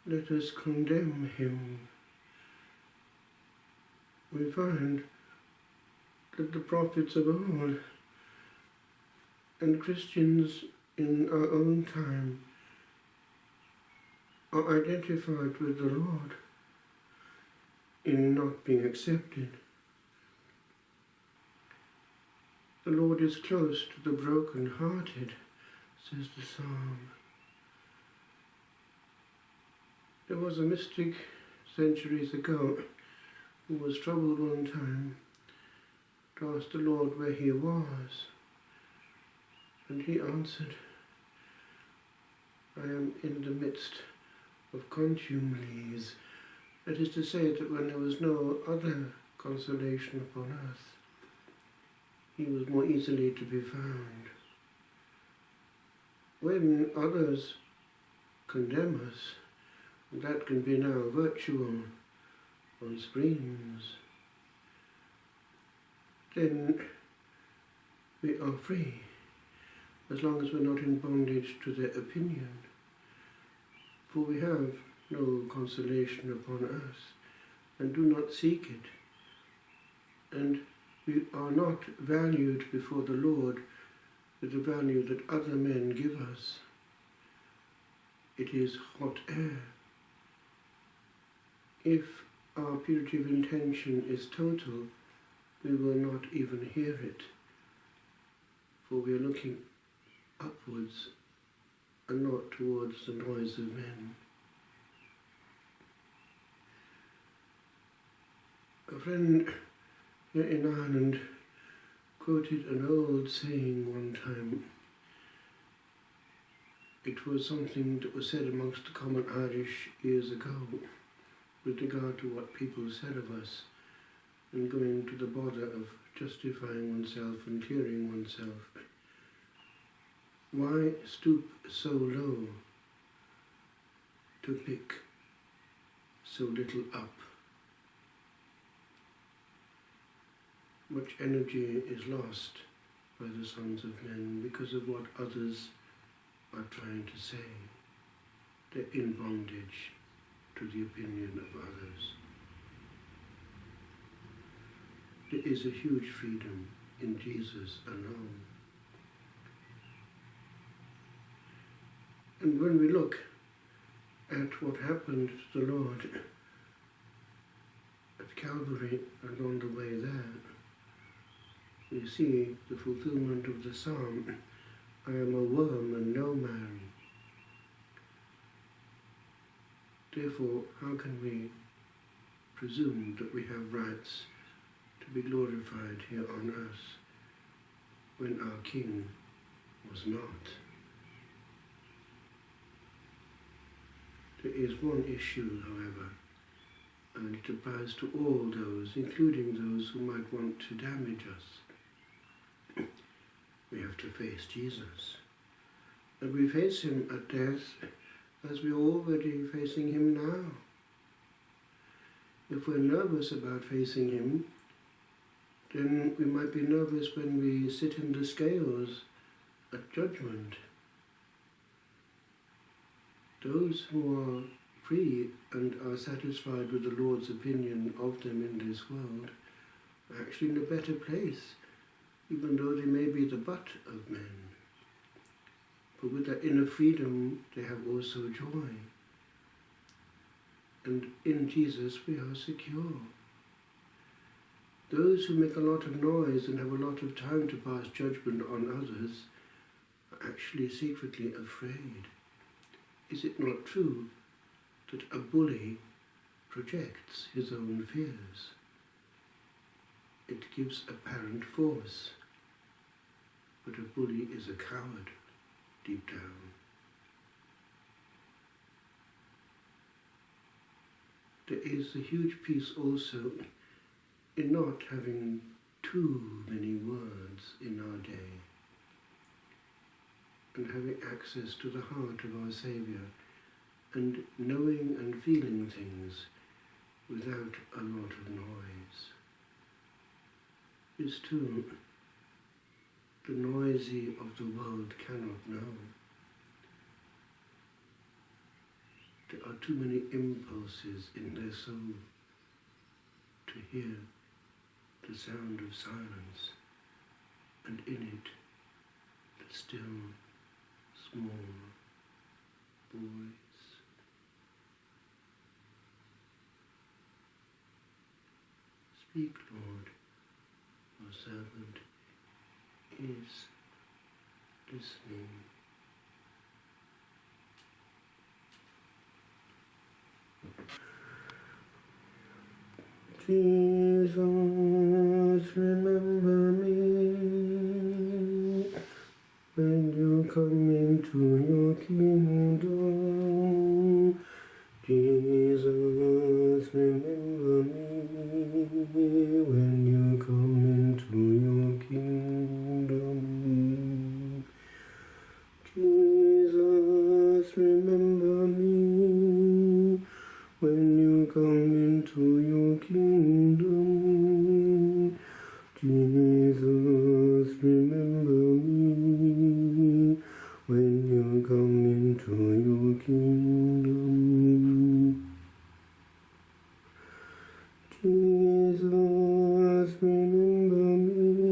let us condemn him. We find that the prophets of old and Christians in our own time are identified with the Lord in not being accepted. The Lord is close to the broken-hearted, says the psalm. There was a mystic centuries ago who was troubled one time to ask the Lord where he was, and he answered, I am in the midst of contumelies. That is to say that when there was no other consolation upon earth, he was more easily to be found. When others condemn us, that can be now virtual on screens, then we are free, as long as we're not in bondage to their opinion. For we have no consolation upon earth, and do not seek it. And we are not valued before the Lord with the value that other men give us. It is hot air. If our purity of intention is total, we will not even hear it, for we are looking upwards and not towards the noise of men. A friend here in Ireland quoted an old saying one time. It was something that was said amongst the common Irish years ago with regard to what people said of us and going to the bother of justifying oneself and clearing oneself. Why stoop so low to pick so little up? Much energy is lost by the sons of men because of what others are trying to say. They're in bondage to the opinion of others. There is a huge freedom in Jesus alone. And when we look at what happened to the Lord at Calvary and on the way there, we see the fulfillment of the psalm, I am a worm and no man. Therefore, how can we presume that we have rights to be glorified here on earth when our King was not? There is one issue, however, and it applies to all those, including those who might want to damage us. We have to face Jesus. And we face him at death as we are already facing him now. If we're nervous about facing him, then we might be nervous when we sit in the scales at judgment. Those who are free and are satisfied with the Lord's opinion of them in this world are actually in a better place, even though they may be the butt of men. For with that inner freedom, they have also joy. And in Jesus, we are secure. Those who make a lot of noise and have a lot of time to pass judgment on others are actually secretly afraid. Is it not true that a bully projects his own fears? It gives apparent force, but a bully is a coward deep down. There is a huge peace also in not having too many words in our day, and having access to the heart of our Saviour, and knowing and feeling things without a lot of noise. This too, the noisy of the world cannot know. The there are too many impulses in their soul to hear the sound of silence, and in it the still, small voice. Speak, Lord, your servant is listening. Jesus, remember me when you come into your kingdom. Jesus, remember me when you come into your kingdom. Jesus, remember me when you come into your kingdom. Jesus, remember me when you come into your kingdom. Jesus, remember me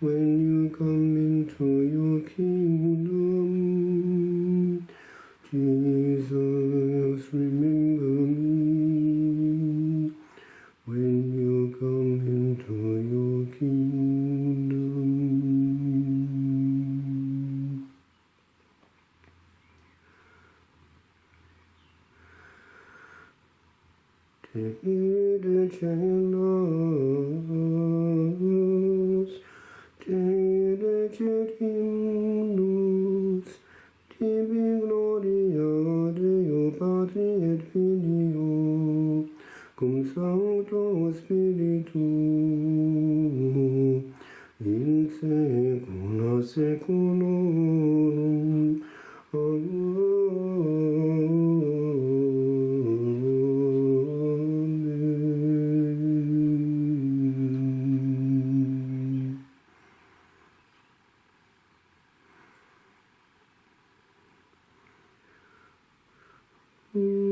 when you come into your kingdom. Jesus, remember me when you come into your kingdom. Take the channels, take the hymnos, tibi gloria Deo Patri et Filio, cum Sancto Spiritu, in saecula saeculorum. Amen.